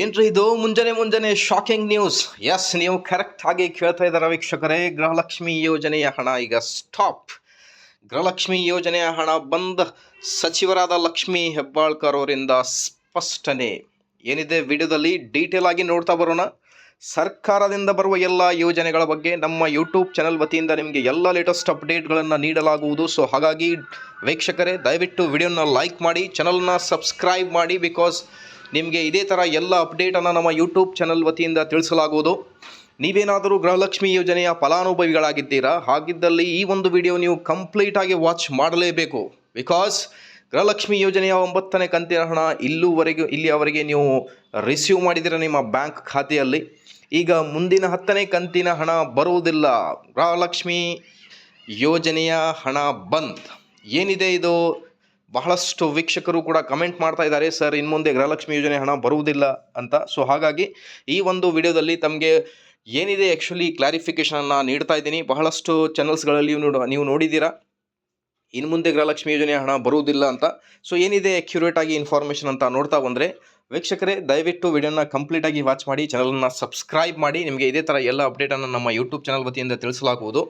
ಏನ್ರಿ ಇದು ಮುಂಜಾನೆ ಮುಂಜಾನೆ ಶಾಕಿಂಗ್ ನ್ಯೂಸ್. ಎಸ್, ನೀವು ಕರೆಕ್ಟ್ ಆಗಿ ಕೇಳ್ತಾ ಇದ್ದಾರೆ ವೀಕ್ಷಕರೇ. ಗೃಹಲಕ್ಷ್ಮಿ ಯೋಜನೆಯ ಹಣ ಈಗ ಸ್ಟಾಪ್. ಗೃಹಲಕ್ಷ್ಮಿ ಯೋಜನೆಯ ಹಣ ಬಂದ್. ಸಚಿವರಾದ ಲಕ್ಷ್ಮೀ ಹೆಬ್ಬಾಳ್ಕರ್ ಅವರಿಂದ ಸ್ಪಷ್ಟನೆ. ಏನಿದೆ ವಿಡಿಯೋದಲ್ಲಿ ಡೀಟೇಲ್ ಆಗಿ ನೋಡ್ತಾ ಬರೋಣ. ಸರ್ಕಾರದಿಂದ ಬರುವ ಎಲ್ಲ ಯೋಜನೆಗಳ ಬಗ್ಗೆ ನಮ್ಮ ಯೂಟ್ಯೂಬ್ ಚಾನಲ್ ವತಿಯಿಂದ ನಿಮಗೆ ಎಲ್ಲ ಲೇಟೆಸ್ಟ್ ಅಪ್ಡೇಟ್ಗಳನ್ನು ನೀಡಲಾಗುವುದು. ಸೊ ಹಾಗಾಗಿ ವೀಕ್ಷಕರೇ, ದಯವಿಟ್ಟು ವಿಡಿಯೋನ ಲೈಕ್ ಮಾಡಿ, ಚಾನಲ್ನ ಸಬ್ಸ್ಕ್ರೈಬ್ ಮಾಡಿ. ಬಿಕಾಸ್ ನಿಮಗೆ ಇದೇ ಥರ ಎಲ್ಲ ಅಪ್ಡೇಟನ್ನು ನಮ್ಮ ಯೂಟ್ಯೂಬ್ ಚಾನಲ್ ವತಿಯಿಂದ ತಿಳಿಸಲಾಗುವುದು. ನೀವೇನಾದರೂ ಗೃಹಲಕ್ಷ್ಮಿ ಯೋಜನೆಯ ಫಲಾನುಭವಿಗಳಾಗಿದ್ದೀರಾ, ಹಾಗಿದ್ದಲ್ಲಿ ಈ ಒಂದು ವಿಡಿಯೋ ನೀವು ಕಂಪ್ಲೀಟಾಗಿ ವಾಚ್ ಮಾಡಲೇಬೇಕು. ಬಿಕಾಸ್ ಗೃಹಲಕ್ಷ್ಮಿ ಯೋಜನೆಯ 9ನೇ ಕಂತಿನ ಹಣ ಇಲ್ಲಿಯವರೆಗೆ ನೀವು ರಿಸೀವ್ ಮಾಡಿದ್ದೀರ ನಿಮ್ಮ ಬ್ಯಾಂಕ್ ಖಾತೆಯಲ್ಲಿ. ಈಗ ಮುಂದಿನ 10ನೇ ಕಂತಿನ ಹಣ ಬರುವುದಿಲ್ಲ. ಗೃಹಲಕ್ಷ್ಮಿ ಯೋಜನೆಯ ಹಣ ಬಂದ್. ಏನಿದೆ ಇದು? ಬಹಳಷ್ಟು ವೀಕ್ಷಕರು ಕೂಡ ಕಮೆಂಟ್ ಮಾಡ್ತಾ ಇದ್ದಾರೆ, ಸರ್ ಇನ್ನು ಮುಂದೆ ಗೃಹಲಕ್ಷ್ಮಿ ಯೋಜನೆ ಹಣ ಬರುವುದಿಲ್ಲ ಅಂತ. ಸೊ ಹಾಗಾಗಿ ಈ ಒಂದು ವಿಡಿಯೋದಲ್ಲಿ ತಮಗೆ ಏನಿದೆ ಆ್ಯಕ್ಚುಲಿ ಕ್ಲಾರಿಫಿಕೇಷನನ್ನು ನೀಡ್ತಾ ಇದ್ದೀನಿ. ಬಹಳಷ್ಟು ಚಾನಲ್ಸ್ಗಳಲ್ಲಿ ನೀವು ನೋಡಿದ್ದೀರಾ ಇನ್ನು ಮುಂದೆ ಗೃಹಲಕ್ಷ್ಮಿ ಯೋಜನೆ ಹಣ ಬರುವುದಿಲ್ಲ ಅಂತ. ಸೊ ಏನಿದೆ ಅಕ್ಯುರೇಟ್ ಆಗಿ ಇನ್ಫಾರ್ಮೇಷನ್ ಅಂತ ನೋಡ್ತಾ ಬಂದರೆ ವೀಕ್ಷಕರೇ, ದಯವಿಟ್ಟು ವಿಡಿಯೋನ ಕಂಪ್ಲೀಟಾಗಿ ವಾಚ್ ಮಾಡಿ, ಚಾನಲನ್ನು ಸಬ್ಸ್ಕ್ರೈಬ್ ಮಾಡಿ. ನಿಮಗೆ ಇದೇ ಥರ ಎಲ್ಲ ಅಪ್ಡೇಟನ್ನು ನಮ್ಮ ಯೂಟ್ಯೂಬ್ ಚಾನಲ್ ವತಿಯಿಂದ ತಿಳಿಸಲಾಗುವುದು.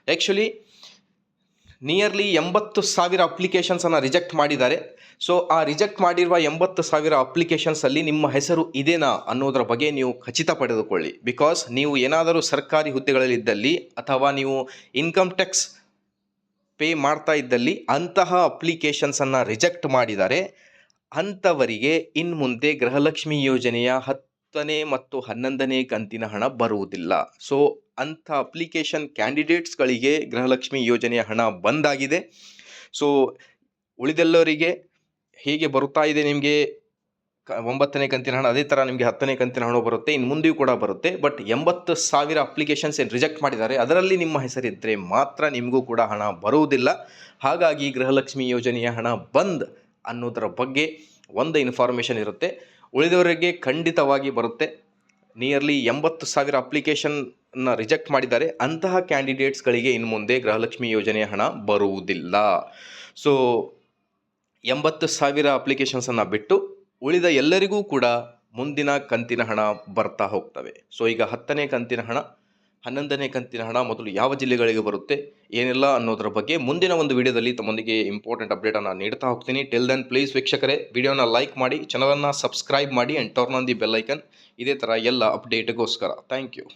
ಆ್ಯಕ್ಚುಲಿ ನಿಯರ್ಲಿ 80,000 ಅಪ್ಲಿಕೇಶನ್ಸನ್ನು ರಿಜೆಕ್ಟ್ ಮಾಡಿದ್ದಾರೆ. ಸೊ ಆ ರಿಜೆಕ್ಟ್ ಮಾಡಿರುವ 80,000 ಅಪ್ಲಿಕೇಶನ್ಸಲ್ಲಿ ನಿಮ್ಮ ಹೆಸರು ಇದೆನಾ ಅನ್ನೋದರ ಬಗ್ಗೆ ನೀವು ಖಚಿತ ಪಡೆದುಕೊಳ್ಳಿ. ಬಿಕಾಸ್ ನೀವು ಏನಾದರೂ ಸರ್ಕಾರಿ ಹುದ್ದೆಗಳಲ್ಲಿದ್ದಲ್ಲಿ ಅಥವಾ ನೀವು ಇನ್ಕಮ್ ಟ್ಯಾಕ್ಸ್ ಪೇ ಮಾಡ್ತಾ ಇದ್ದಲ್ಲಿ ಅಂತಹ ಅಪ್ಲಿಕೇಶನ್ಸನ್ನು ರಿಜೆಕ್ಟ್ ಮಾಡಿದ್ದಾರೆ. ಅಂಥವರಿಗೆ ಇನ್ನು ಮುಂದೆ ಗೃಹಲಕ್ಷ್ಮಿ ಯೋಜನೆಯ 10ನೇ ಮತ್ತು 11ನೇ ಕಂತಿನ ಹಣ ಬರುವುದಿಲ್ಲ. ಸೊ ಅಂಥ ಅಪ್ಲಿಕೇಶನ್ ಕ್ಯಾಂಡಿಡೇಟ್ಸ್ಗಳಿಗೆ ಗೃಹಲಕ್ಷ್ಮಿ ಯೋಜನೆಯ ಹಣ ಬಂದಾಗಿದೆ. ಸೊ ಉಳಿದೆಲ್ಲವರಿಗೆ ಹೇಗೆ ಬರುತ್ತಾ ಇದೆ ನಿಮಗೆ 9ನೇ ಕಂತಿನ ಹಣ, ಅದೇ ಥರ ನಿಮಗೆ 10ನೇ ಕಂತಿನ ಹಣ ಬರುತ್ತೆ, ಇನ್ನು ಮುಂದೆಯೂ ಕೂಡ ಬರುತ್ತೆ. ಬಟ್ 80,000 ಅಪ್ಲಿಕೇಶನ್ಸ್ ಏನು ರಿಜೆಕ್ಟ್ ಮಾಡಿದ್ದಾರೆ ಅದರಲ್ಲಿ ನಿಮ್ಮ ಹೆಸರಿದ್ದರೆ ಮಾತ್ರ ನಿಮಗೂ ಕೂಡ ಹಣ ಬರುವುದಿಲ್ಲ. ಹಾಗಾಗಿ ಗೃಹಲಕ್ಷ್ಮಿ ಯೋಜನೆಯ ಹಣ ಬಂದ್ ಅನ್ನೋದರ ಬಗ್ಗೆ ಒಂದು ಇನ್ಫಾರ್ಮೇಷನ್ ಇರುತ್ತೆ. ಉಳಿದವರಿಗೆ ಖಂಡಿತವಾಗಿ ಬರುತ್ತೆ. ನಿಯರ್ಲಿ 80,000 ಅಪ್ಲಿಕೇಶನ್ನ ರಿಜೆಕ್ಟ್ ಮಾಡಿದ್ದಾರೆ. ಅಂತಹ ಕ್ಯಾಂಡಿಡೇಟ್ಸ್ಗಳಿಗೆ ಇನ್ನು ಮುಂದೆ ಗೃಹಲಕ್ಷ್ಮಿ ಯೋಜನೆಯ ಹಣ ಬರುವುದಿಲ್ಲ. ಸೊ 80,000 ಅಪ್ಲಿಕೇಶನ್ಸನ್ನು ಬಿಟ್ಟು ಉಳಿದ ಎಲ್ಲರಿಗೂ ಕೂಡ ಮುಂದಿನ ಕಂತಿನ ಹಣ ಬರ್ತಾ ಹೋಗ್ತವೆ. ಸೊ ಈಗ 10ನೇ ಕಂತಿನ ಹಣ, 11ನೇ ಕಂತಿನ ಹಣ ಮೊದಲು ಯಾವ ಜಿಲ್ಲೆಗಳಿಗೆ ಬರುತ್ತೆ, ಏನೆಲ್ಲ ಅನ್ನೋದರ ಬಗ್ಗೆ ಮುಂದಿನ ಒಂದು ವಿಡಿಯೋದಲ್ಲಿ ತಮ್ಮೊಂದಿಗೆ ಇಂಪಾರ್ಟೆಂಟ್ ಅಪ್ಡೇಟನ್ನು ನೀಡ್ತಾ ಹೋಗ್ತೀನಿ. ಟಿಲ್ ದೆನ್ ಪ್ಲೀಸ್ ವೀಕ್ಷಕರೇ, ವಿಡಿಯೋನ ಲೈಕ್ ಮಾಡಿ, ಚಾನಲನ್ನು ಸಬ್ಸ್ಕ್ರೈಬ್ ಮಾಡಿ and turn on the bell icon. ಇದೇ ಥರ ಎಲ್ಲ ಅಪ್ಡೇಟ್ಗೋಸ್ಕರ. Thank you.